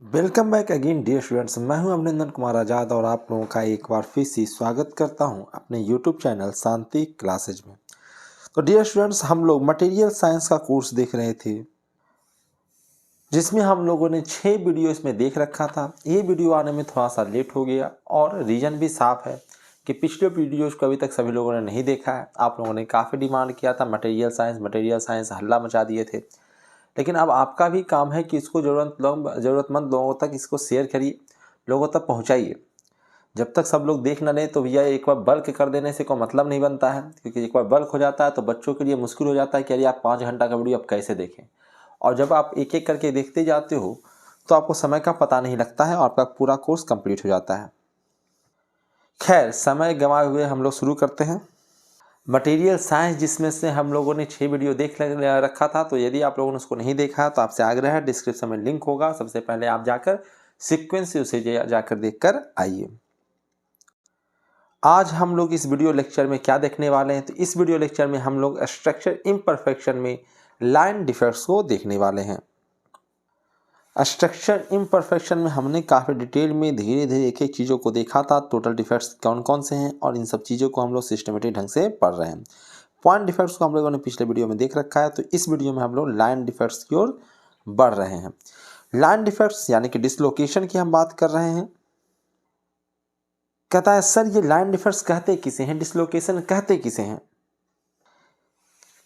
Welcome back again dear students. मैं हूं अभिनंदन कुमार आज़ाद और आप लोगों का एक बार फिर से स्वागत करता हूं अपने यूट्यूब चैनल शांति क्लासेज में। तो डियर स्टूडेंट्स, हम लोग मटेरियल साइंस का कोर्स देख रहे थे जिसमें हम लोगों ने 6 वीडियो इसमें देख रखा था। ये वीडियो आने में थोड़ा सा लेट हो गया और रीज़न भी साफ है कि पिछले वीडियोज़ को अभी तक सभी लोगों ने नहीं देखा है। आप लोगों ने काफ़ी डिमांड किया था मटेरियल साइंस हल्ला मचा दिए थे। लेकिन अब आपका भी काम है कि इसको ज़रूरतमंद लोगों तक इसको शेयर करिए, लोगों तक पहुंचाइए। जब तक सब लोग देख न लें तो भैया एक बार बल्क कर देने से कोई मतलब नहीं बनता है, क्योंकि एक बार बल्क हो जाता है तो बच्चों के लिए मुश्किल हो जाता है कि अरे आप 5 घंटा का वीडियो आप कैसे देखें। और जब आप एक एक करके देखते जाते हो तो आपको समय का पता नहीं लगता है और आपका पूरा कोर्स कंप्लीट हो जाता है। खैर, समय गंवाए हुए हम लोग शुरू करते हैं। मटेरियल साइंस जिसमें से हम लोगों ने 6 वीडियो देख रखा था, तो यदि आप लोगों ने उसको नहीं देखा है तो आपसे आग्रह है, डिस्क्रिप्शन में लिंक होगा, सबसे पहले आप जाकर सीक्वेंस से उसे जाकर देखकर आइए। आज हम लोग इस वीडियो लेक्चर में क्या देखने वाले हैं, तो इस वीडियो लेक्चर में हम लोग स्ट्रक्चर इम्परफेक्शन में लाइन डिफेक्ट्स को देखने वाले हैं। स्ट्रक्चर इम्परफेक्शन में हमने काफ़ी डिटेल में धीरे धीरे एक एक चीज़ों को देखा था, टोटल डिफेक्ट्स कौन कौन से हैं, और इन सब चीज़ों को हम लोग सिस्टमेटिक ढंग से पढ़ रहे हैं। पॉइंट डिफेक्ट्स को हम लोगों ने पिछले वीडियो में देख रखा है, तो इस वीडियो में हम लोग लाइन डिफेक्ट्स की ओर बढ़ रहे हैं। लाइन डिफेक्ट्स यानी कि डिसलोकेशन की हम बात कर रहे हैं। कहता है सर ये लाइन डिफेक्ट्स कहते किसे हैं, डिसलोकेशन कहते किसे हैं।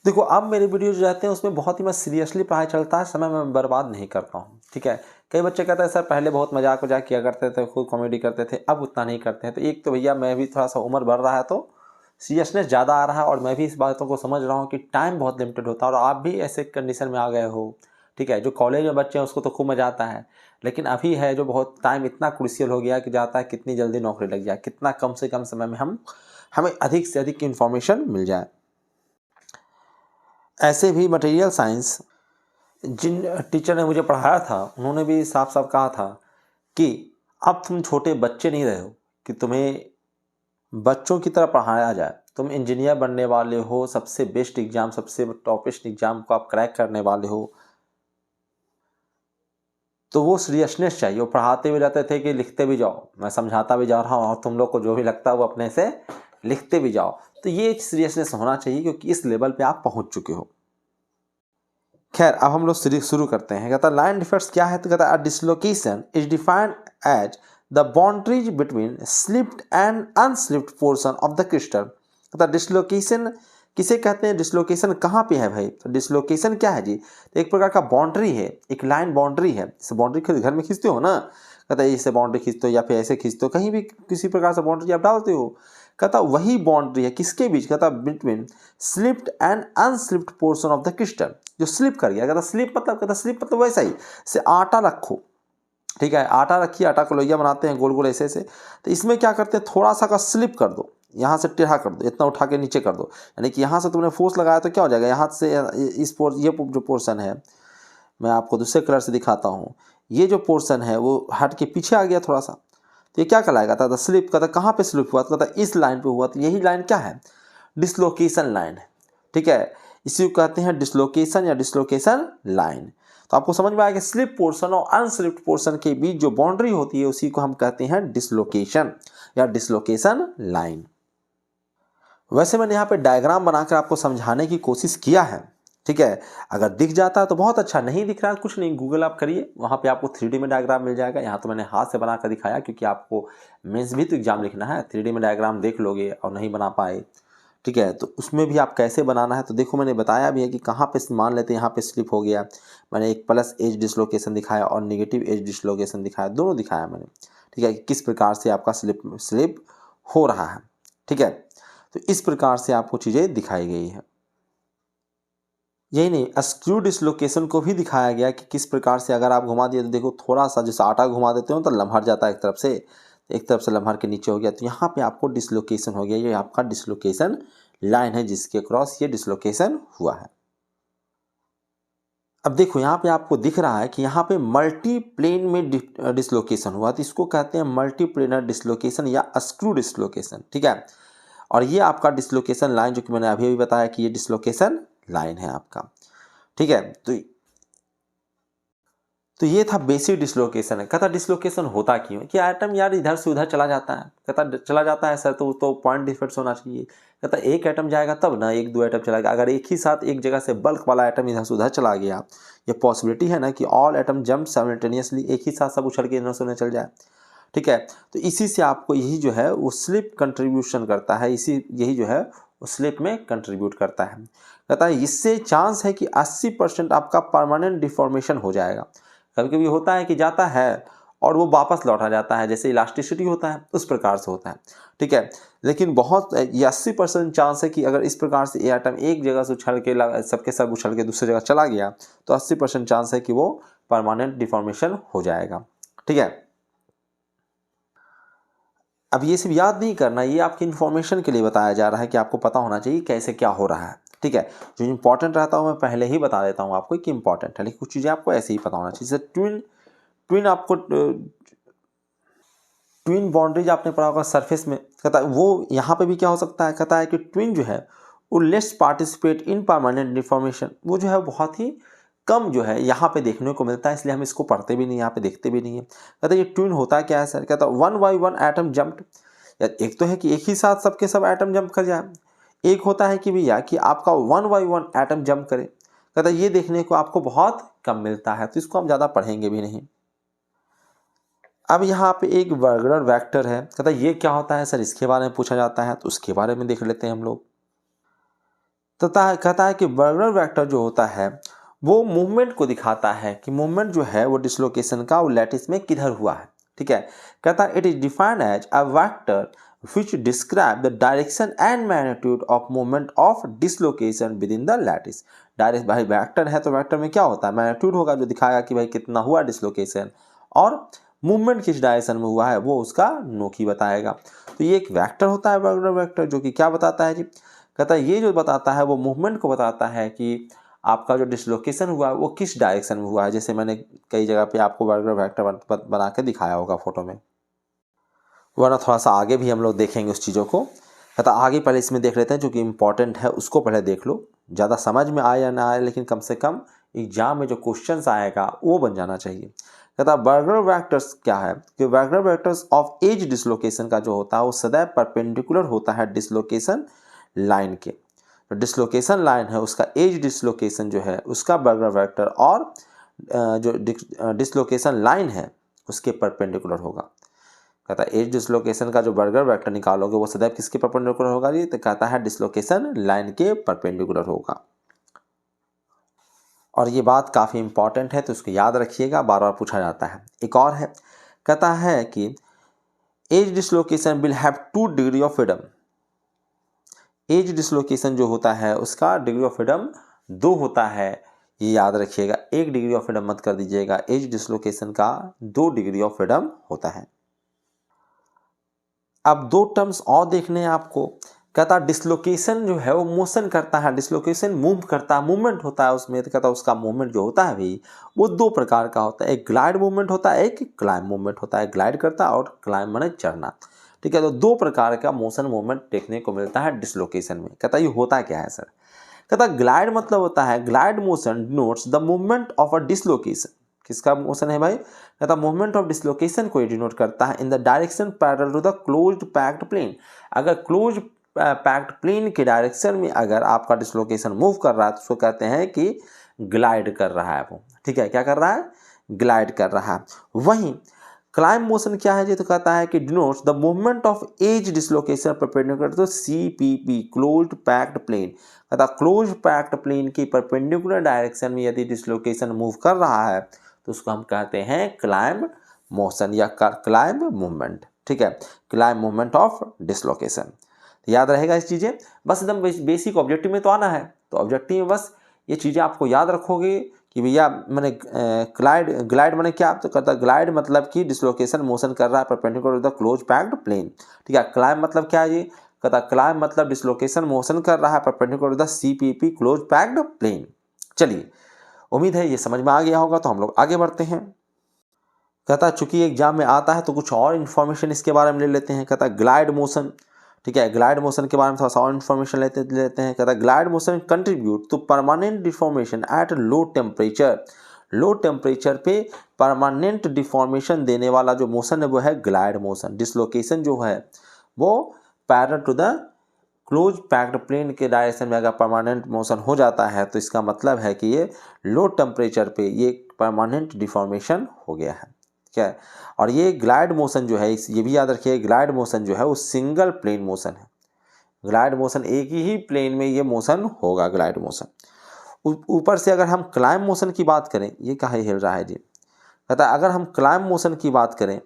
देखो, अब मेरे वीडियो जो रहते हैं उसमें बहुत ही मैं सीरियसली पढ़ाई चलता है, समय मैं बर्बाद नहीं करता हूँ। ठीक है, कई बच्चे कहते हैं सर पहले बहुत मजाक वजाक किया करते थे, खुद कॉमेडी करते थे, अब उतना नहीं करते हैं। तो एक तो भैया मैं भी थोड़ा सा उम्र बढ़ रहा है तो सीरियसनेस ज़्यादा आ रहा है, और मैं भी इस बातों को समझ रहा हूँ कि टाइम बहुत लिमिटेड होता है, और आप भी ऐसे कंडीशन में आ गए हो। ठीक है, जो कॉलेज में बच्चे हैं उसको तो खूब मजा आता है, लेकिन अभी है जो बहुत टाइम इतना क्रूशियल हो गया कि जाता है कितनी जल्दी नौकरी लग जाए, कितना कम से कम समय में हमें अधिक से अधिक इन्फॉर्मेशन मिल जाए। ऐसे भी मटेरियल साइंस जिन टीचर ने मुझे पढ़ाया था उन्होंने भी साफ साफ कहा था कि अब तुम छोटे बच्चे नहीं रहे हो कि तुम्हें बच्चों की तरह पढ़ाया जाए। तुम इंजीनियर बनने वाले हो, सबसे बेस्ट एग्जाम, सबसे टॉपेस्ट एग्जाम को आप क्रैक करने वाले हो, तो वो सीरियसनेस चाहिए। वो पढ़ाते हुए रहते थे कि लिखते भी जाओ, मैं समझाता भी जा रहा हूँ और तुम लोग को जो भी लगता है वो अपने से लिखते भी जाओ। तो ये सीरियसनेस होना चाहिए क्योंकि इस लेवल पे आप पहुंच चुके हो। खैर, अब हम लोग शुरू करते हैं। कहता है लाइन डिफेक्ट्स क्या है, तो कहता है a dislocation is defined as the boundaries between slipped and unslipped portion of the crystal. कहता है डिसलोकेशन किसे कहते हैं, डिसलोकेशन कहाँ पे है भाई, तो डिसलोकेशन क्या है जी, तो एक प्रकार का बाउंड्री है, एक लाइन बाउंड्री है। इस बाउंड्री घर में खींचते हो ना, कहता है ऐसे बाउंड्री खींचते हो या फिर ऐसे खींचते हो, कहीं भी किसी प्रकार से बाउंड्री आप डालते हो। कहता वही बाउंड्री है किसके बीच, कहता between slipped and unslipped portion of the crystal. जो स्लिप कर गया, कहता स्लिप मतलब वैसा ही से आटा रखो। ठीक है, आटा रखिए, आटा को लोइया बनाते हैं गोल गोल ऐसे ऐसे, तो इसमें क्या करते हैं थोड़ा सा का स्लिप कर दो, यहाँ से टेढ़ा कर दो, इतना उठा के नीचे कर दो, यानी कि यहाँ से तुमने फोर्स लगाया तो क्या हो जाएगा, यहाँ से ये जो पोर्शन है, मैं आपको दूसरे कलर से दिखाता हूँ, ये जो पोर्शन है वो हट के पीछे आ गया थोड़ा सा, तो ये क्या कहलाएगा, था स्लिप। कहता कहाँ पे स्लिप हुआ, कहता इस लाइन पे हुआ, तो यही लाइन क्या है, डिसलोकेशन लाइन है। ठीक है, इसी को कहते हैं डिसलोकेशन या डिसलोकेशन लाइन। तो आपको समझ में आया कि स्लिप पोर्शन और अनस्लिप्ड पोर्शन के बीच जो बाउंड्री होती है उसी को हम कहते हैं डिसलोकेशन या डिसलोकेशन लाइन। वैसे मैंने यहाँ पे डायग्राम बनाकर आपको समझाने की कोशिश किया है। ठीक है, अगर दिख जाता है तो बहुत अच्छा, नहीं दिख रहा है कुछ नहीं, गूगल आप करिए, वहाँ पे आपको 3D में डायग्राम मिल जाएगा। यहाँ तो मैंने हाथ से बनाकर दिखाया क्योंकि आपको मेंस भी तो एग्जाम लिखना है, 3D में डायग्राम देख लोगे और नहीं बना पाए, ठीक है, तो उसमें भी आप कैसे बनाना है, तो देखो मैंने बताया भी है कि कहाँ पे मान लेते हैं यहाँ पे स्लिप हो गया, मैंने एक प्लस एज डिसलोकेशन दिखाया और नेगेटिव एज डिसलोकेशन दिखाया, दोनों दिखाया मैंने। ठीक है, किस प्रकार से आपका स्लिप हो रहा है। ठीक है, तो इस प्रकार से आपको चीज़ें दिखाई गई है। यही नहीं, स्क्रू डिसलोकेशन को भी दिखाया गया कि किस प्रकार से अगर आप घुमा दिए तो देखो थोड़ा सा जैसे आटा घुमा देते हो तो लम्हर जाता है एक तरफ से लम्हर के नीचे हो गया, तो यहाँ पे आपको डिसलोकेशन हो गया, ये आपका डिसलोकेशन लाइन है जिसके क्रॉस ये डिसलोकेशन हुआ है। अब देखो यहाँ पे आपको दिख रहा है कि यहाँ पे मल्टी प्लेन में डिसलोकेशन हुआ, तो इसको कहते हैं मल्टी प्लेनर डिसलोकेशन या स्क्रू डिसलोकेशन। ठीक है, और ये आपका डिसलोकेशन लाइन जो कि मैंने अभी बताया कि ये डिसलोकेशन लाइन है आपका। ठीक है, तो ये था बेसिक डिसलोकेशन है। कहता डिसलोकेशन होता क्यों कि एटम यार इधर से उधर चला जाता है। कहता चला जाता है सर तो पॉइंट डिफरेंस होना चाहिए। कहता एक एटम जाएगा तब ना, एक दो एटम चला गया। अगर एक ही साथ एक जगह से बल्क वाला एटम इधर से उधर चला गया, ये पॉसिबिलिटी है ना कि ऑल एटम जंप साइमल्टेनियसली, एक ही साथ सब उछल के इधर से उधर चल जाए। ठीक है, तो इसी से आपको यही जो है वो स्लिप कंट्रीब्यूशन करता है, यही जो है वो स्लिप में कंट्रीब्यूट करता है। कहता है इससे चांस है कि 80% आपका परमानेंट डिफॉर्मेशन हो जाएगा। कभी कभी होता है कि जाता है और वो वापस लौटा जाता है, जैसे इलास्टिसिटी होता है उस प्रकार से होता है। ठीक है, लेकिन बहुत ये 80% चांस है कि अगर इस प्रकार से ये एटम एक जगह से उछल के सबके सब उछल के दूसरी जगह चला गया तो 80% चांस है कि वो परमानेंट डिफॉर्मेशन हो जाएगा। ठीक है, अब ये सब याद नहीं करना, ये आपकी इन्फॉर्मेशन के लिए बताया जा रहा है कि आपको पता होना चाहिए कैसे क्या हो रहा है। ठीक है, जो इंपॉर्टेंट रहता है मैं पहले ही बता देता हूँ आपको कि इंपॉर्टेंट है, लेकिन कुछ चीज़ें आपको ऐसे ही पता होना चाहिए। जैसे ट्विन आपको ट्विन बाउंड्रीज आपने पढ़ा होगा सरफेस में। कहता है वो यहाँ पे भी क्या हो सकता है, कहता है कि ट्विन जो है वो less participate in permanent deformation, वो जो है बहुत ही कम जो है यहाँ पे देखने को मिलता है, इसलिए हम इसको पढ़ते भी नहीं, यहाँ पे देखते भी नहीं है। कहता है ये ट्विन होता क्या है सर, कहता है 1 by 1 एटम जंप्ड। एक तो है कि एक ही साथ सबके सब एटम जंप कर जाए, एक होता है कि भैया कि आपका 1 by 1 एटम जंप करे। कहता है ये देखने को आपको बहुत कम मिलता है, तो इसको हम ज़्यादा पढ़ेंगे भी नहीं। अब यहाँ पे एक बर्गनर वेक्टर है। कहता है ये क्या होता है सर, इसके बारे में पूछा जाता है, तो उसके बारे में देख लेते हैं हम लोग। तो कहता है कि बर्गनर वेक्टर जो होता है वो मूवमेंट को दिखाता है कि मूवमेंट जो है वो डिसलोकेशन का वो लैटिस में किधर हुआ है। ठीक है, कहता है it is defined as a vector which describe the direction and magnitude of movement of dislocation within the lattice। Direct भाई वेक्टर है तो वेक्टर में क्या होता है, मैग्नीट्यूड होगा जो दिखाएगा कि भाई कितना हुआ डिसलोकेशन, और मूवमेंट किस डायरेक्शन में हुआ है वो उसका नोकी बताएगा। तो ये एक वेक्टर होता है बर्गनर वेक्टर, जो कि क्या बताता है जी, कहता है ये जो बताता है वो मूवमेंट को बताता है कि आपका जो डिसलोकेशन हुआ है वो किस डायरेक्शन में हुआ है। जैसे मैंने कई जगह पे आपको बर्गनर वेक्टर बना के दिखाया होगा फोटो में, वरना थोड़ा सा आगे भी हम लोग देखेंगे उस चीज़ों को। कहता आगे पहले इसमें देख लेते हैं, जो कि इम्पॉर्टेंट है उसको पहले देख लो, ज़्यादा समझ में आए या ना आए लेकिन कम से कम एग्जाम में जो क्वेश्चंस आएगा वो बन जाना चाहिए। कहता बर्गनर वेक्टर्स क्या है कि बर्गनर वेक्टर्स ऑफ एज डिसलोकेशन का जो होता है वो सदैव परपेंडिकुलर होता है डिसलोकेशन लाइन के। तो डिसलोकेशन लाइन है उसका एज डिसलोकेशन जो है उसका बर्गनर वेक्टर और जो डिसलोकेशन लाइन है उसके परपेंडिकुलर होगा। कहता है एज डिसलोकेशन का जो बर्गनर वेक्टर निकालोगे वो सदैव किसके परपेंडिकुलर होगा, ये तो कहता है डिसलोकेशन लाइन के परपेंडिकुलर होगा। और ये बात काफ़ी इंपॉर्टेंट है तो उसको याद रखिएगा, बार बार पूछा जाता है। एक और है, कहता है कि edge dislocation will have 2 degree of freedom. Edge dislocation जो होता है उसका डिग्री ऑफ फ्रीडम 2 होता है, ये याद रखिएगा। 1 डिग्री ऑफ फ्रीडम मत कर दीजिएगा, एज डिसलोकेशन का 2 डिग्री ऑफ फ्रीडम होता है। अब 2 टर्म्स और देखने हैं आपको। कहता डिसलोकेशन जो है वो मोशन करता है, डिसलोकेशन मूव करता है, मूवमेंट होता है उसमें। तो कहता उसका मूवमेंट जो होता है भाई वो 2 प्रकार का होता है, एक ग्लाइड मूवमेंट होता है, एक क्लाइंब मूवमेंट होता है। ग्लाइड करता है और क्लाइंब माने चढ़ना। ठीक है, तो 2 प्रकार का मोशन मूवमेंट देखने को मिलता है डिसलोकेशन में। कहता ये होता क्या है सर, कहता ग्लाइड मतलब होता है, glide motion denotes the movement of a dislocation. किसका मोशन है भाई, कहता मूवमेंट ऑफ डिसलोकेशन को डिनोट करता है in the direction parallel to the closed packed plane. अगर क्लोज पैक्ड प्लेन के डायरेक्शन में अगर आपका डिसलोकेशन मूव कर रहा है तो उसको कहते हैं कि ग्लाइड कर रहा है वो। ठीक है, क्या कर रहा है, ग्लाइड कर रहा है। वहीं क्लाइंब मोशन क्या है जी, तो कहता है कि denotes the movement of edge dislocation perpendicular to CPP closed packed plane. कहता क्लोज पैक्ड प्लेन की परपेंडिकुलर डायरेक्शन में यदि डिसलोकेशन मूव कर रहा है तो उसको हम कहते हैं क्लाइंब मोशन या क्लाइंब मूवमेंट। ठीक है, क्लाइंब मूवमेंट ऑफ डिसलोकेशन। याद रहेगा इस चीज़ें, बस एकदम बेसिक ऑब्जेक्टिव में तो आना है, तो ऑब्जेक्टिव में बस ये चीज़ें आपको याद रखोगे कि भैया मैंने ग्लाइड मैंने क्या, तो कहता ग्लाइड मतलब कि डिसलोकेशन मोशन कर रहा है perpendicular to the close packed plane. ठीक है, क्लाइंब मतलब क्या है ये, कहता क्लाइंब मतलब डिसलोकेशन मोशन कर रहा है perpendicular to the CPP close packed plane. चलिए, उम्मीद है ये समझ में आ गया होगा, तो हम लोग आगे बढ़ते हैं। कहता चूंकि एग्जाम में आता है तो कुछ और इन्फॉर्मेशन इसके बारे में ले लेते हैं। कहता ग्लाइड मोशन, ठीक है, ग्लाइड मोशन के बारे में थोड़ा सा और इन्फॉर्मेशन लेते हैं। कहता glide motion contribute to permanent deformation at low temperature. Low temperature पे परमानेंट डिफॉर्मेशन देने वाला जो मोशन है वो है ग्लाइड मोशन। डिसलोकेशन जो है वो parallel to the close packed plane के डायरेक्शन में अगर परमानेंट मोशन हो जाता है तो इसका मतलब है कि ये लो टेम्परेचर पे ये परमानेंट डिफॉर्मेशन हो गया है, क्या है। और ये ग्लाइड मोशन जो है, ये भी याद रखिए, ग्लाइड मोशन जो है वो सिंगल प्लेन मोशन है। ग्लाइड मोशन एक ही प्लेन में ये मोशन होगा, ग्लाइड मोशन। ऊपर से अगर हम क्लाइंब मोशन की बात करें, ये कहाँ हिल रहा है जी, कहता है अगर हम क्लाइंब मोशन की बात करें,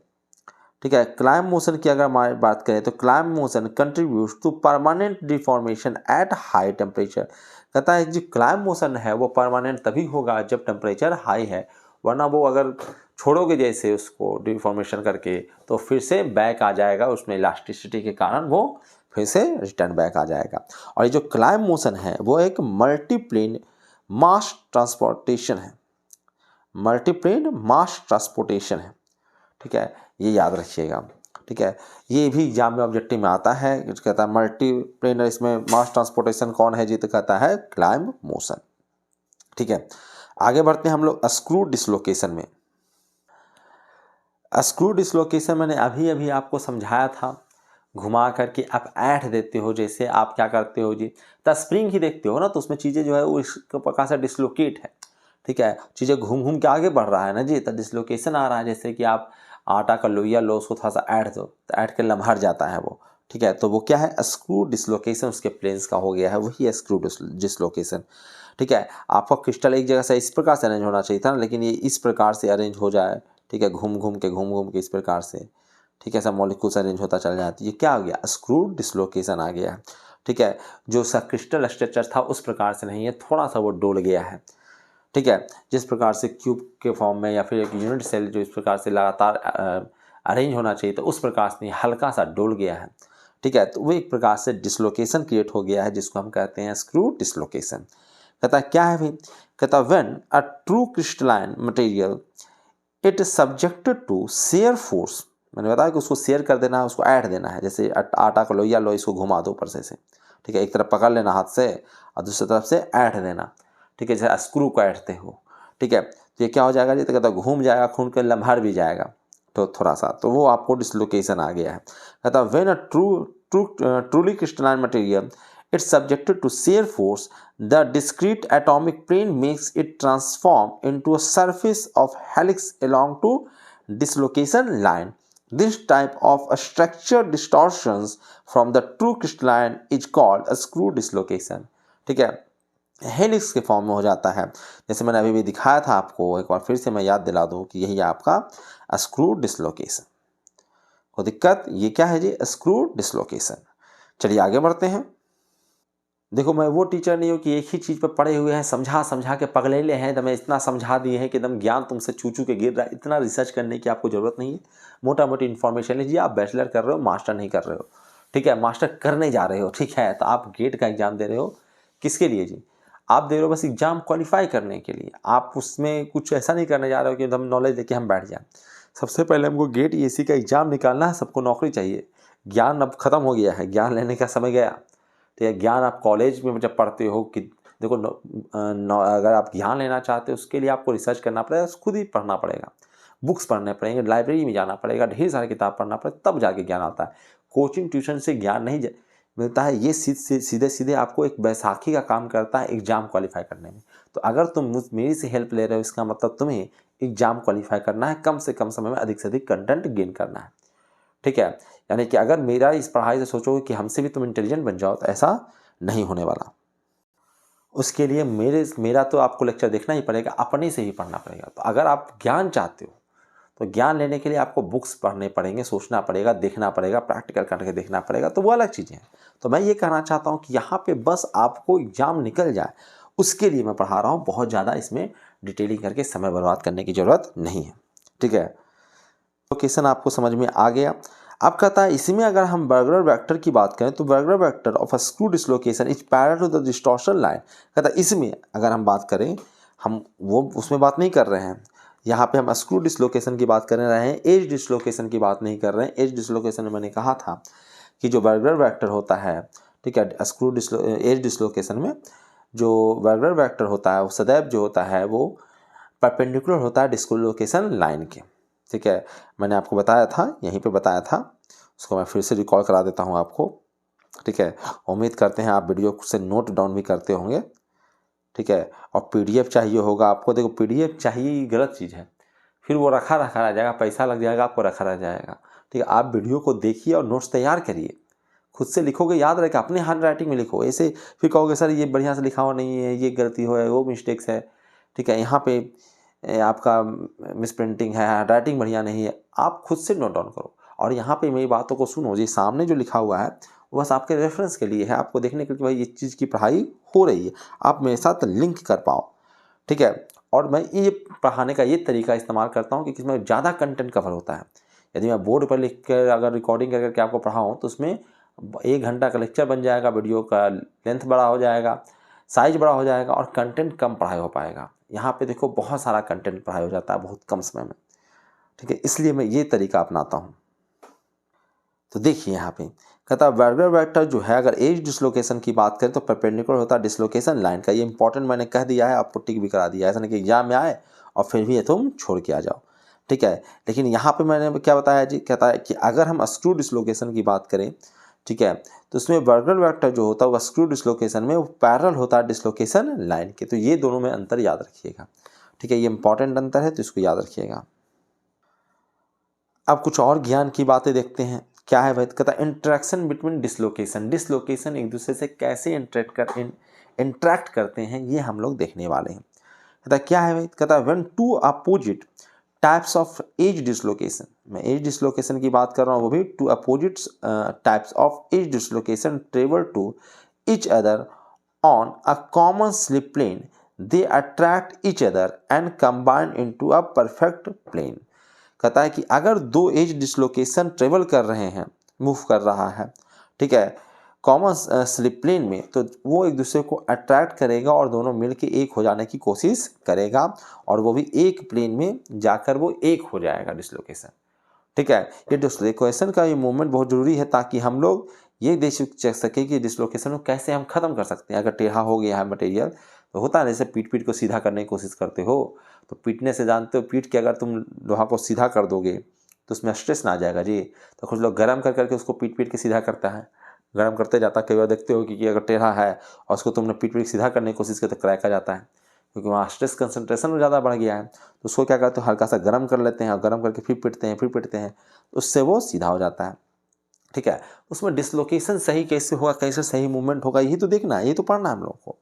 ठीक है, क्लाइंब मोशन की अगर हमारी बात करें तो climb motion contributes to permanent deformation at high temperature. कहता है जो क्लाइंब मोशन है वो परमानेंट तभी होगा जब टेम्परेचर हाई है, वरना वो अगर छोड़ोगे जैसे उसको डिफॉर्मेशन करके तो फिर से बैक आ जाएगा, उसमें इलास्टिसिटी के कारण वो फिर से रिटर्न बैक आ जाएगा। और ये जो क्लाइंब मोशन है वो एक मल्टीप्लेन मास ट्रांसपोर्टेशन है, मल्टीप्लेन मास ट्रांसपोर्टेशन है, ठीक है, ये याद रखिएगा, ठीक है। ये भी एग्जाम में ऑब्जेक्टिव में आता है, कहता है मल्टीप्लेनर, इसमें मास ट्रांसपोर्टेशन कौन है जी, तो कहता है क्लाइंब मोशन, ठीक है। आगे बढ़ते हैं हम लोग स्क्रू डिसलोकेशन में। स्क्रू डिसलोकेशन मैंने अभी अभी आपको समझाया था, घुमा करके आप ऐंठ देते हो, जैसे आप क्या करते हो जी, तो स्प्रिंग ही देखते हो ना, तो उसमें चीज़ें जो है वो इस प्रकार से डिसलोकेट है, ठीक है, चीज़ें घूम घूम के आगे बढ़ रहा है ना जी, तो डिसलोकेशन आ रहा है। जैसे कि आप आटा का लोइया लो, उसको थोड़ा सा ऐंठ दो तो ऐंठ के लम्हर जाता है वो, ठीक है, तो वो क्या है, स्क्रू डिसलोकेशन उसके प्लेन्स का हो गया है, वही है स्क्रू डिसलोकेशन, ठीक है। आपका क्रिस्टल एक जगह से इस प्रकार से अरेंज होना चाहिए था, लेकिन ये इस प्रकार से अरेंज हो जाए, ठीक है, घूम घूम के इस प्रकार से, ठीक है, सब मॉलिक्यूल्स अरेंज होता चल जाती है, ये क्या हो गया, स्क्रू डिसलोकेशन आ गया है, ठीक है। जो सा क्रिस्टल स्ट्रक्चर था उस प्रकार से नहीं है, थोड़ा सा वो डोल गया है, ठीक है। जिस प्रकार से क्यूब के फॉर्म में या फिर एक यूनिट सेल जो इस प्रकार से लगातार अरेंज होना चाहिए तो उस प्रकार से हल्का सा डोल गया है, ठीक है, तो वो एक प्रकार से डिसलोकेशन क्रिएट हो गया है, जिसको हम कहते हैं स्क्रू डिसलोकेशन। कहता है क्या है भाई, कहता है when a true crystalline material it is subjected to shear force, मैंने बताया कि उसको शेयर कर देना है, उसको ऐड देना है, जैसे आटा का लोइया लो, इसको घुमा दो ऊपर से, ठीक है, एक तरफ पकड़ लेना हाथ से और दूसरी तरफ से ऐड देना, ठीक है, जैसे स्क्रू को ऐठते हो, ठीक है, तो ये क्या हो जाएगा जी, तो कहता घूम जाएगा, खून के लम्हर भी जाएगा, तो थोड़ा सा, तो वो आपको डिसलोकेशन आ गया है। कहता when a truly crystalline material it's subjected to shear force the discrete atomic plane makes it transform into a surface of helix along to dislocation line. This type of a structure distortions from the true crystalline is called a screw dislocation, ठीक है, helix के form में हो जाता है, जैसे मैंने अभी भी दिखाया था आपको, एक बार फिर से मैं याद दिला दूं कि यही है आपका स्क्रू डिसलोकेशन। कोई दिक्कत, ये क्या है जी, स्क्रू डिसलोकेशन। चलिए आगे बढ़ते हैं। देखो मैं वो टीचर नहीं हूँ कि एक ही चीज़ पर पढ़े हुए हैं, समझा समझा के पगलेले हैं, तो मैं इतना समझा दिए हैं कि एकदम ज्ञान तुमसे चू चू के गिर रहा है, इतना रिसर्च करने की आपको ज़रूरत नहीं है। मोटा मोटी इन्फॉर्मेशन लीजिए, आप बैचलर कर रहे हो, मास्टर नहीं कर रहे हो, ठीक है, मास्टर करने जा रहे हो, ठीक है, तो आप गेट का एग्ज़ाम दे रहे हो, किसके लिए जी, आप दे रहे हो बस एग्ज़ाम क्वालिफाई करने के लिए, आप उसमें कुछ ऐसा नहीं करने जा रहे हो कि एकदम नॉलेज लेके हम बैठ जाएँ। सबसे पहले हमको गेट EC का एग्ज़ाम निकालना है, सबको नौकरी चाहिए, ज्ञान अब ख़त्म हो गया है, ज्ञान लेने का समय गया। तो यह ज्ञान आप कॉलेज में जब पढ़ते हो कि देखो अगर आप ज्ञान लेना चाहते हो उसके लिए आपको रिसर्च करना पड़ेगा, खुद ही पढ़ना पड़ेगा, बुक्स पढ़ने पड़ेंगे, लाइब्रेरी में जाना पड़ेगा, ढेर सारे किताब पढ़ना पड़ेगा, तब जाके ज्ञान आता है। कोचिंग ट्यूशन से ज्ञान नहीं मिलता है, ये सीधे सीधे आपको एक बैसाखी का काम करता है एग्ज़ाम क्वालिफाई करने में। तो अगर तुम मेरी से हेल्प ले रहे हो, इसका मतलब तुम्हें एग्ज़ाम क्वालिफाई करना है, कम से कम समय में अधिक से अधिक कंटेंट गेन करना है, ठीक है। यानी कि अगर मेरा इस पढ़ाई से सोचोगे कि हमसे भी तुम इंटेलिजेंट बन जाओ, तो ऐसा नहीं होने वाला। उसके लिए मेरा तो आपको लेक्चर देखना ही पड़ेगा, अपने से ही पढ़ना पड़ेगा। तो अगर आप ज्ञान चाहते हो तो ज्ञान लेने के लिए आपको बुक्स पढ़ने पड़ेंगे, सोचना पड़ेगा, देखना पड़ेगा, प्रैक्टिकल करके देखना पड़ेगा, तो वो अलग चीज़ें हैं। तो मैं ये कहना चाहता हूँ कि यहाँ पे बस आपको एग्ज़ाम निकल जाए, उसके लिए मैं पढ़ा रहा हूँ, बहुत ज़्यादा इसमें डिटेलिंग करके समय बर्बाद करने की ज़रूरत नहीं है, ठीक है। लोकेशन आपको समझ में आ गया। अब कहता है इसमें अगर हम बर्गर वेक्टर की बात करें तो burger vector of a screw dislocation is parallel to the distortion line. कहता है इसमें अगर हम बात करें, हम वो उसमें बात नहीं कर रहे हैं, यहाँ पे हम स्क्रू डिसलोकेशन की बात कर रहे हैं, एज डिसलोकेशन की बात नहीं कर रहे हैं। एज डिसलोकेशन में मैंने कहा था कि जो बर्गर वेक्टर होता है, ठीक है, एज डिसलोकेशन में जो बर्गर वेक्टर होता है वो सदैव जो होता है वो परपेंडिकुलर होता है डिस्लोकेशन लाइन के। ठीक है, मैंने आपको बताया था, यहीं पे बताया था, उसको मैं फिर से रिकॉल करा देता हूँ आपको। ठीक है, उम्मीद करते हैं आप वीडियो से नोट डाउन भी करते होंगे। ठीक है, और PDF चाहिए होगा आपको। देखो PDF चाहिए ये गलत चीज़ है, फिर वो रखा रह जाएगा, पैसा लग जाएगा, आपको रखा रह जाएगा। ठीक है, आप वीडियो को देखिए और नोट्स तैयार करिए, खुद से लिखोगे याद रहेगा, अपने हैंड राइटिंग में लिखो। ऐसे फिर कहोगे सर ये बढ़िया से लिखा हुआ नहीं है, ये गलती हो है, वो मिस्टेक्स है। ठीक है, यहाँ पे आपका मिस प्रिंटिंग है, हैंड राइटिंग बढ़िया नहीं है, आप खुद से नोट डाउन करो। और यहाँ पे मेरी बातों को सुनो जी, सामने जो लिखा हुआ है वो बस आपके रेफरेंस के लिए है, आपको देखने के लिए कि भाई ये चीज़ की पढ़ाई हो रही है, आप मेरे साथ लिंक कर पाओ। ठीक है, और मैं ये पढ़ाने का ये तरीका इस्तेमाल करता हूँ कि इसमें ज़्यादा कंटेंट कवर होता है। यदि मैं बोर्ड पर लिख कर अगर रिकॉर्डिंग करके आपको पढ़ाऊँ तो उसमें 1 घंटा का लेक्चर बन जाएगा, वीडियो का लेंथ बड़ा हो जाएगा, साइज बड़ा हो जाएगा और कंटेंट कम पढ़ाई हो पाएगा। यहाँ पे देखो बहुत सारा कंटेंट पढ़ाई हो जाता है बहुत कम समय में। ठीक है, इसलिए मैं ये तरीका अपनाता हूँ। तो देखिए यहाँ पे कहता है बर्गर वेक्टर जो है, अगर एज डिसलोकेशन की बात करें तो परपेंडिकुलर होता है डिसलोकेशन लाइन का। ये इंपॉर्टेंट मैंने कह दिया है, आपको टिक भी करा दिया है, ऐसा नहीं कि एग्जाम में आए और फिर भी ये तुम छोड़ के आ जाओ। ठीक है, लेकिन यहाँ पे मैंने क्या बताया जी, कहता है कि अगर हम स्क्रू डिसलोकेशन की बात करें, ठीक है, तो उसमें बर्गर वेक्टर जो होता है वो स्क्रू डिसलोकेशन में वो पैरेलल होता है डिसलोकेशन लाइन के। तो ये दोनों में अंतर याद रखिएगा। ठीक है, ये इंपॉर्टेंट अंतर है, तो इसको याद रखिएगा। अब कुछ और ज्ञान की बातें देखते हैं, क्या है भाई। कहता है इंटरेक्शन बिटवीन डिसलोकेशन, डिसलोकेशन एक दूसरे से कैसे इंटरेक्ट करते हैं ये हम लोग देखने वाले हैं। कहता है क्या है भाई, कहता है when two opposite types of edge dislocation, मैं एज डिसलोकेशन की बात कर रहा हूँ, वो भी two opposite types of edge dislocation travel to each other on a common slip plane, they attract each other and combine into a perfect plane. कहता है कि अगर दो एज डिसलोकेशन ट्रेवल कर रहे हैं, मूव कर रहा है, ठीक है, कॉमन स्लिप प्लेन में, तो वो एक दूसरे को अट्रैक्ट करेगा और दोनों मिलके एक हो जाने की कोशिश करेगा और वो भी एक प्लेन में जाकर वो एक हो जाएगा डिसलोकेशन। ठीक है, ये डिसलोकेशन का ये मूवमेंट बहुत ज़रूरी है ताकि हम लोग ये देख सके कि डिसलोकेशन को कैसे हम ख़त्म कर सकते हैं। अगर टेढ़ा हो गया है मटेरियल तो होता है जैसे पीट को सीधा करने की कोशिश करते हो, तो पीटने से जानते हो पीट के अगर तुम लोहा को सीधा कर दोगे तो उसमें स्ट्रेस ना आ जाएगा जी। तो कुछ लोग गर्म कर करके उसको पीट के सीधा करता है, गर्म करते जाता है। कई बार देखते हो कि अगर टेढ़ा है और उसको तुमने पीट सीधा करने की कोशिश की तो क्रैक आ जाता है, क्योंकि वहाँ स्ट्रेस कंसंट्रेशन ज़्यादा बढ़ गया है। तो उसको क्या करते हो, हल्का सा गर्म कर लेते हैं और गर्म करके फिर पीटते हैं, उससे वो सीधा हो जाता है। ठीक है, उसमें डिसलोकेशन सही कैसे होगा, कैसे सही मूवमेंट होगा, यही तो देखना है, ये तो पढ़ना है हम लोग को।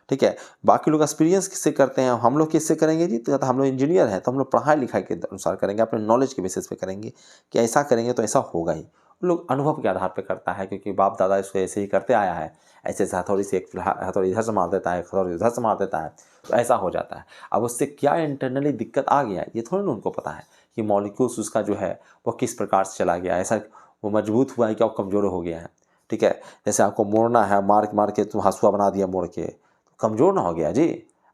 ठीक है, बाकी लोग एक्सपीरियंस किससे करते हैं, हम लोग किससे करेंगे जी, तो हम लोग इंजीनियर हैं तो हम लोग पढ़ाई लिखाई के अनुसार करेंगे, अपने नॉलेज के बेसिस पे करेंगे कि ऐसा करेंगे तो ऐसा होगा ही। लोग अनुभव के आधार पर करता है, क्योंकि बाप दादा इसको ऐसे ही करते आया है, ऐसे हथौड़ी से एक हथौड़ी इधर से मार देता है, हथौड़ी उधर से मार देता है, तो ऐसा हो जाता है। अब उससे क्या इंटरनली दिक्कत आ गया ये थोड़ी ना उनको पता है कि मॉलिक्यूल्स उसका जो है वो किस प्रकार से चला गया, ऐसा वो मजबूत हुआ है कि वो कमज़ोर हो गया है। ठीक है, जैसे आपको मोड़ना है, मार के तुम हंसुआ बना दिया मोड़ के, तो कमज़ोर ना हो गया जी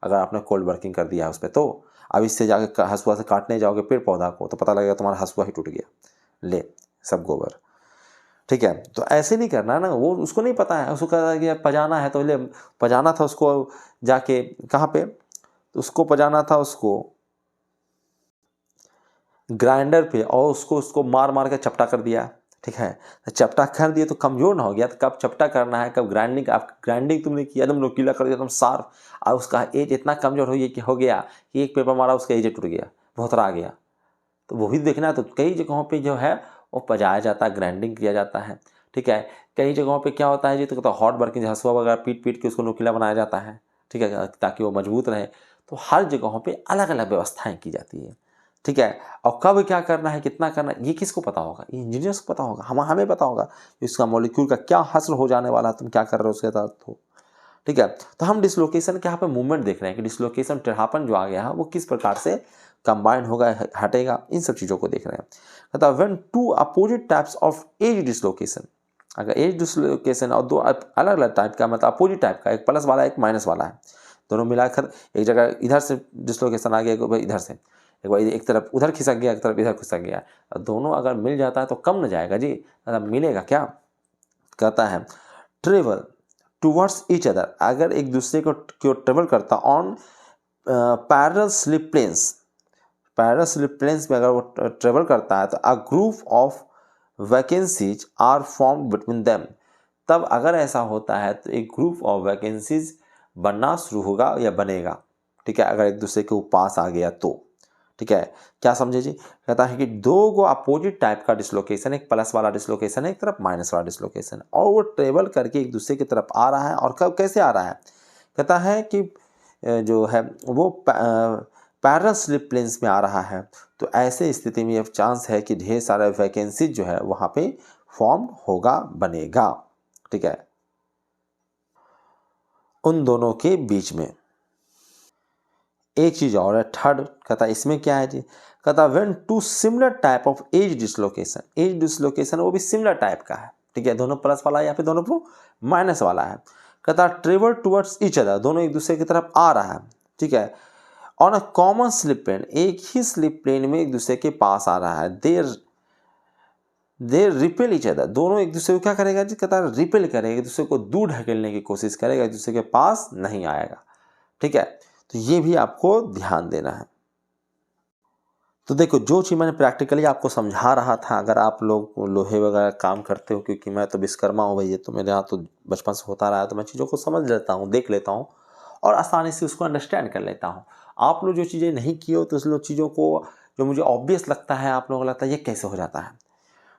अगर आपने कोल्ड वर्किंग कर दिया है उस पर। तो अब इससे जाके हंसुआ से काटने जाओगे पेड़ पौधा को तो पता लगेगा तुम्हारा हंसुआ ही टूट गया, ले सब गोबर। ठीक है, तो ऐसे नहीं करना है ना, वो उसको नहीं पता है, उसको कहा कि पजाना है तो ले पजाना था उसको जाके कहाँ पे, तो उसको पजाना था उसको ग्राइंडर पे और उसको मार के चपटा कर दिया। ठीक है, तो चपटा कर दिए तो कमज़ोर ना हो गया, तो कब चपटा करना है, कब ग्राइंडिंग, आप ग्राइंडिंग तुमने किया एकदम नोकीला कर दिया एकदम शार्प, और उसका एज इतना कमज़ोर हो गया कि एक पेपर मारा उसका एज टूट गया, भोतरा गया। तो वो भी देखना है। तो कई जगहों पे जो है वो पजाया जाता है, ग्राइंडिंग किया जाता है। ठीक है, कई जगहों पे क्या होता है जी, तो हॉट वर्किंग हंसुआ वगैरह पीट के उसको नोकीला बनाया जाता है। ठीक है, ताकि वो मजबूत रहे। तो हर जगहों पे अलग अलग व्यवस्थाएं की जाती है। ठीक है, और कब क्या करना है, कितना करना है, ये किसको पता होगा, ये इंजीनियर्स को पता होगा, हमें पता होगा इसका मॉलिक्यूल का क्या हश्र हो जाने वाला है, तुम क्या कर रहे हो उसके साथ। तो ठीक है, तो हम डिसलोकेशन के यहाँ पे मूवमेंट देख रहे हैं कि डिसलोकेशन टेढ़ापन जो आ गया है वो किस प्रकार से कंबाइन होगा, हटेगा, इन सब चीज़ों को देख रहे हैं। कहता when two opposite types of edge dislocation, अगर एज डिसलोकेशन और दो अलग अलग टाइप का, मतलब अपोजिट टाइप का, एक प्लस वाला एक माइनस वाला है, दोनों मिलाकर एक जगह इधर से डिसलोकेशन आ गया, एक बार इधर से, एक तरफ उधर खिसक गया, एक तरफ इधर खिसक गया, दोनों अगर मिल जाता है तो कम न जाएगा जी, मिलेगा क्या। कहता है ट्रेवल टूवर्ड्स ईच अदर, अगर एक दूसरे को ट्रेवल करता ऑन पैरेलल स्लिप प्लेन्स में अगर वो ट्रेवल करता है तो a group of vacancies are form between them, तब अगर ऐसा होता है तो एक ग्रुप ऑफ वैकेंसीज बनना शुरू होगा या बनेगा, ठीक है, अगर एक दूसरे के पास आ गया तो, ठीक है। क्या समझे जी, कहता है कि दो गो अपोजिट टाइप का डिसलोकेशन, एक प्लस वाला डिसलोकेशन है, एक तरफ माइनस वाला डिसलोकेशन, और वो ट्रेवल करके एक दूसरे की तरफ आ रहा है। और कब कैसे आ रहा है, कहता है कि जो है वो पैरेलल स्लिप प्लेन्स में आ रहा है, तो ऐसे स्थिति में ये चांस है कि ढेर सारा वैकेंसीज जो है वहाँ पे फॉर्म होगा, बनेगा, ठीक है, उन दोनों के बीच में। एक चीज और है थर्ड, कहता इसमें क्या है जी, कहता when two similar type of edge dislocation वो भी सिमिलर टाइप का है, ठीक है, दोनों प्लस वाला है या फिर दोनों को माइनस वाला है। कहता ट्रेवल टुवर्ड्स ईच अदर, दोनों एक दूसरे की तरफ आ रहा है, ठीक है, on a common slip plane, एक ही स्लिप प्लेन में एक दूसरे के पास आ रहा है। देर रिपेल ईच अदर, दोनों एक दूसरे को क्या करेगा जी, कहता है रिपेल करेगा, एक दूसरे को दूर ढकेलने की कोशिश करेगा, एक दूसरे के पास नहीं आएगा, ठीक है। तो ये भी आपको ध्यान देना है। तो देखो जो चीज़ मैंने प्रैक्टिकली आपको समझा रहा था, अगर आप लोग लोहे वगैरह काम करते हो, क्योंकि मैं तो विश्वकर्मा हूँ भैया, तो मेरे यहाँ तो बचपन से होता रहा है, तो मैं चीज़ों को समझ लेता हूँ, देख लेता हूँ और आसानी से उसको अंडरस्टैंड कर लेता हूँ। आप लोग जो चीज़ें नहीं की हो तो उस लोग चीज़ों को जो मुझे ऑब्वियस लगता है आप लोगों को लगता है ये कैसे हो जाता है,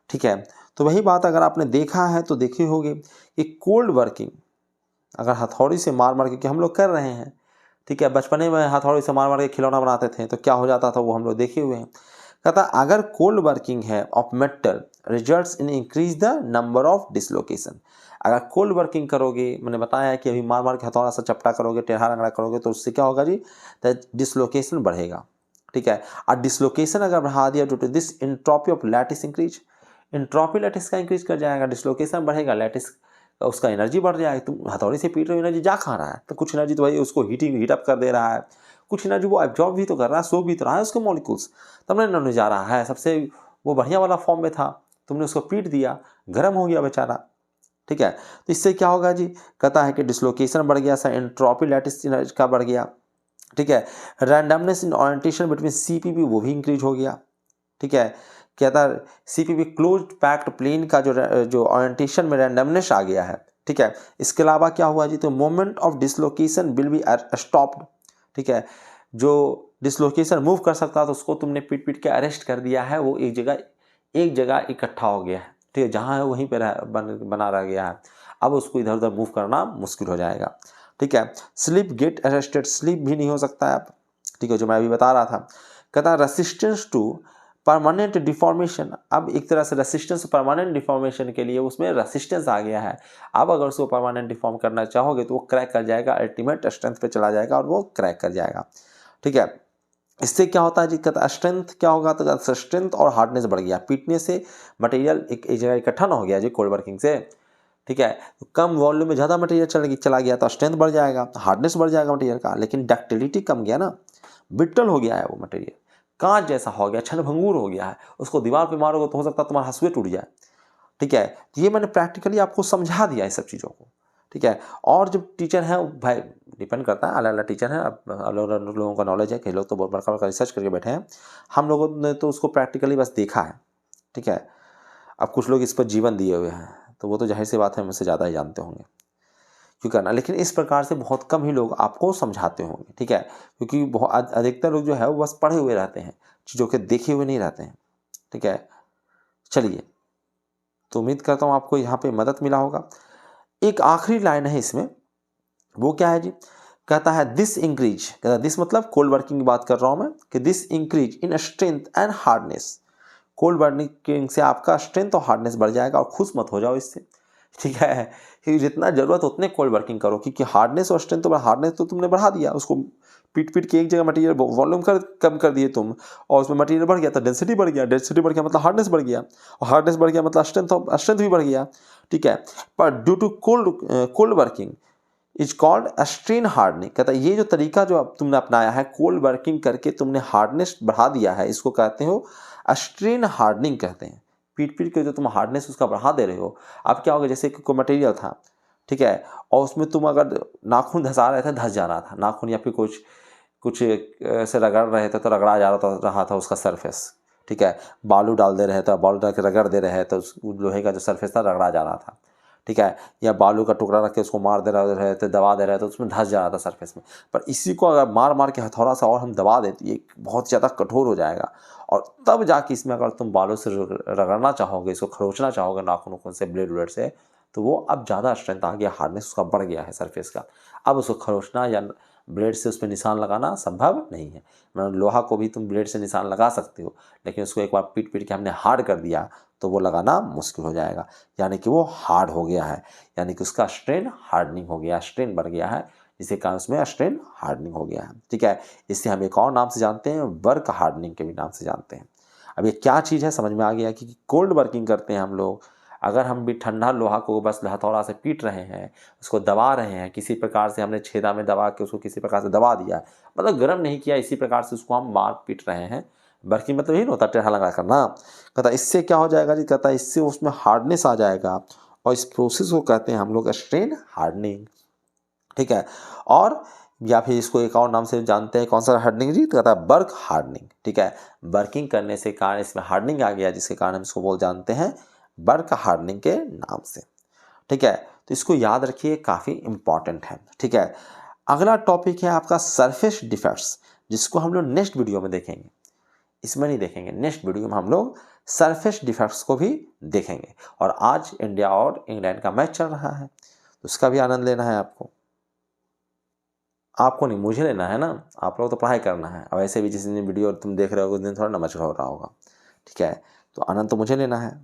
ठीक है। तो वही बात अगर आपने देखा है तो देखी होगी कि कोल्ड वर्किंग अगर हथौड़ी से मार मार के हम लोग कर रहे हैं, ठीक है, बचपने में हथौड़ी से मार मार के खिलौना बनाते थे तो क्या हो जाता था वो हम लोग देखे हुए हैं। कहता अगर कोल्ड वर्किंग है of metal results in increase the number of dislocation, अगर कोल्ड वर्किंग करोगे, मैंने बताया है कि अभी मार मार के हथौड़ा सा चपटा करोगे, टेढ़ा रंगड़ा करोगे, तो उससे क्या होगा जी, डिसलोकेशन बढ़ेगा, ठीक है। और डिसलोकेशन अगर बढ़ा दिया तो this entropy of lattice increase, entropy lattice का इंक्रीज कर जाएगा, डिसलोकेशन बढ़ेगा, लैटिस उसका एनर्जी बढ़ जाएगी। तुम हथौड़ी से पीट रहे हो, एनर्जी जा खा रहा है, तो कुछ एनर्जी तो भाई उसको हीटअप कर दे रहा है, कुछ एनर्जी वो एब्जॉर्ब भी तो कर रहा है, सोख भी तो रहा है उसके मॉलिक्यूल्स, तब एनर्जी जा रहा है, सबसे वो बढ़िया वाला फॉर्म में था, तुमने उसको पीट दिया, गर्म हो गया बेचारा, ठीक है। तो इससे क्या होगा जी, कहता है कि डिसलोकेशन बढ़ गया, एंट्रोपी लैटिस का बढ़ गया, ठीक है। रैंडमनेस इन ओरिएंटेशन बिटवीन सीपीपी वो भी इंक्रीज हो गया, ठीक है। कहता है सीपीपी क्लोज पैक्ड प्लेन का जो ओरिएंटेशन में रैंडमनेस आ गया है, ठीक है। इसके अलावा क्या हुआ जी, तो moment of dislocation will be stopped, ठीक है, जो डिसलोकेशन मूव कर सकता था उसको तुमने पीट पीट के अरेस्ट कर दिया है, वो एक जगह इकट्ठा हो गया है, ठीक है, जहाँ है वहीं पर बना रह गया है, अब उसको इधर उधर मूव करना मुश्किल हो जाएगा, ठीक है। स्लिप गेट अरेस्टेड, स्लिप भी नहीं हो सकता है, ठीक है, जो मैं अभी बता रहा था। कहता है रेसिस्टेंस टू परमानेंट डिफॉर्मेशन, अब एक तरह से रेसिस्टेंस परमानेंट डिफॉर्मेशन के लिए उसमें रेसिस्टेंस आ गया है, अब अगर उसको परमानेंट डिफॉर्म करना चाहोगे तो वो क्रैक कर जाएगा, अल्टीमेट स्ट्रेंथ पे चला जाएगा और वो क्रैक कर जाएगा, ठीक है। इससे क्या होता है जी, कहता स्ट्रेंथ क्या होगा, तो स्ट्रेंथ और हार्डनेस बढ़ गया, पीटने से मटेरियल एक जगह इकट्ठा ना हो गया जी कोल्ड वर्किंग से, ठीक है, तो कम वॉल्यूम में ज़्यादा मटेरियल चला गया तो स्ट्रेंथ बढ़ जाएगा, हार्डनेस बढ़ जाएगा मटेरियल का, लेकिन डक्टिलिटी कम गया ना, ब्रिटल हो गया है वो मटेरियल, कांच जैसा हो गया, क्षणभंगुर हो गया है, उसको दीवार पे मारोगे तो हो सकता है तुम्हारा हंसुए टूट जाए, ठीक है। तो ये मैंने प्रैक्टिकली आपको समझा दिया इस सब चीज़ों को, ठीक है। और जब टीचर है भाई डिपेंड करता है, अलग अलग टीचर हैं, अलग अलग लोगों का नॉलेज है, कई लोग तो बहुत बड़का बड़का रिसर्च करके बैठे हैं, हम लोगों ने तो उसको प्रैक्टिकली बस देखा है, ठीक है। अब कुछ लोग इस पर जीवन दिए हुए हैं तो वो तो जाहिर सी बात है मुझसे ज़्यादा ही जानते होंगे क्यों करना, लेकिन इस प्रकार से बहुत कम ही लोग आपको समझाते होंगे, ठीक है, क्योंकि बहुत अधिकतर लोग जो है वो बस पढ़े हुए रहते हैं, चीज़ों के देखे हुए नहीं रहते हैं, ठीक है। चलिए, तो उम्मीद करता हूँ आपको यहाँ पे मदद मिला होगा। एक आखिरी लाइन है इसमें, वो क्या है जी, कहता है दिस इंक्रीज, कहता है दिस मतलब कोल्ड वर्किंग की बात कर रहा हूँ मैं, कि this increase in strength and hardness, cold working से आपका स्ट्रेंथ और हार्डनेस बढ़ जाएगा, और खुश मत हो जाओ इससे, ठीक है, कि जितना जरूरत उतने कोल्ड वर्किंग करो, क्योंकि हार्डनेस और स्ट्रेंथ तो हार्डनेस तो तुमने बढ़ा दिया, उसको पीट पीट के एक जगह मटेरियल वॉल्यूम कम कर दिए तुम, और उसमें मटेरियल बढ़ गया तो डेंसिटी बढ़ गया, डेंसिटी बढ़ गया मतलब हार्डनेस बढ़ गया, और हार्डनेस बढ़ गया मतलब स्ट्रेंथ भी बढ़ गया, ठीक है। पर due to cold working is called strain hardening, कहता है ये जो तरीका जो तुमने अपनाया है कोल्ड वर्किंग करके तुमने हार्डनेस बढ़ा दिया है, इसको कहते हो स्ट्रेन हार्डनिंग कहते हैं, पीट पीट के जो तुम हार्डनेस उसका बढ़ा दे रहे हो। अब क्या होगा, जैसे कि कोई मटेरियल था, ठीक है, और उसमें तुम अगर नाखून धंसा रहे थे, धंस जा रहा था नाखून, या फिर कुछ कुछ ऐसे रगड़ रहे थे तो रगड़ा जा रहा था उसका सरफेस, ठीक है। बालू डाल दे रहे थे, बालू डाल के रगड़ दे रहे हैं तो उस लोहे का जो सरफेस था रगड़ा जा रहा था, ठीक है। या बालू का टुकड़ा रख के उसको मार दे रहे थे, दबा दे रहे थे तो उसमें धंस जा रहा था सरफेस में। पर इसी को अगर मार मार के हथौड़ा से और हम दबा दें तो ये बहुत ज़्यादा कठोर हो जाएगा, और तब जाके इसमें अगर तुम बालू से रगड़ना चाहोगे, इसको खरोचना चाहोगे नाखून से, ब्लेड से, तो वो अब ज़्यादा स्ट्रेंथ आ गया, हार्डनेस उसका बढ़ गया है सरफेस का। अब उसको खरोचना या ब्लेड से उस पर निशान लगाना संभव नहीं है। मतलब लोहा को भी तुम ब्लेड से निशान लगा सकते हो, लेकिन उसको एक बार पीट पीट के हमने हार्ड कर दिया तो वो लगाना मुश्किल हो जाएगा, यानी कि वो हार्ड हो गया है, यानी कि उसका स्ट्रेन हार्डनिंग हो गया, स्ट्रेन बढ़ गया है, जिसके कारण उसमें स्ट्रेन हार्डनिंग हो गया है, ठीक है। इसे हम एक और नाम से जानते हैं, वर्क हार्डनिंग के भी नाम से जानते हैं। अब ये क्या चीज़ है समझ में आ गया कि कोल्ड वर्किंग करते हैं हम लोग। अगर हम भी ठंडा लोहा को बस हथौड़ा से पीट रहे हैं, उसको दबा रहे हैं, किसी प्रकार से हमने छेदा में दबा के उसको किसी प्रकार से दबा दिया, मतलब गर्म नहीं किया, इसी प्रकार से उसको हम मार पीट रहे हैं। वर्किंग मतलब यही ना होता, टेढ़ा लगा करना। कहता इससे क्या हो जाएगा जी, कहता इससे उसमें हार्डनेस आ जाएगा, और इस प्रोसेस को कहते हैं हम लोग स्ट्रेन हार्डनिंग, ठीक है। और या फिर इसको एक और नाम से जानते हैं, कौन सा हार्डनिंग जी, तो कहता है वर्क हार्डनिंग, ठीक है। वर्किंग करने से कारण इसमें हार्डनिंग आ गया, जिसके कारण हम इसको बोल जानते हैं वर्क हार्डनिंग के नाम से, ठीक है। तो इसको याद रखिए, काफ़ी इंपॉर्टेंट है, ठीक है। अगला टॉपिक है आपका सरफेस डिफेक्ट्स, जिसको हम लोग नेक्स्ट वीडियो में देखेंगे, इसमें नहीं देखेंगे, नेक्स्ट वीडियो में हम लोग सरफेस डिफेक्ट्स को भी देखेंगे। और आज इंडिया और इंग्लैंड का मैच चल रहा है, तो उसका भी आनंद लेना है आपको। आपको नहीं, मुझे लेना है ना, आप लोग तो पढ़ाई करना है। और ऐसे भी जिस दिन वीडियो तुम देख रहे हो उस दिन थोड़ा ना मैच हो रहा होगा, ठीक है। तो आनंद तो मुझे लेना है।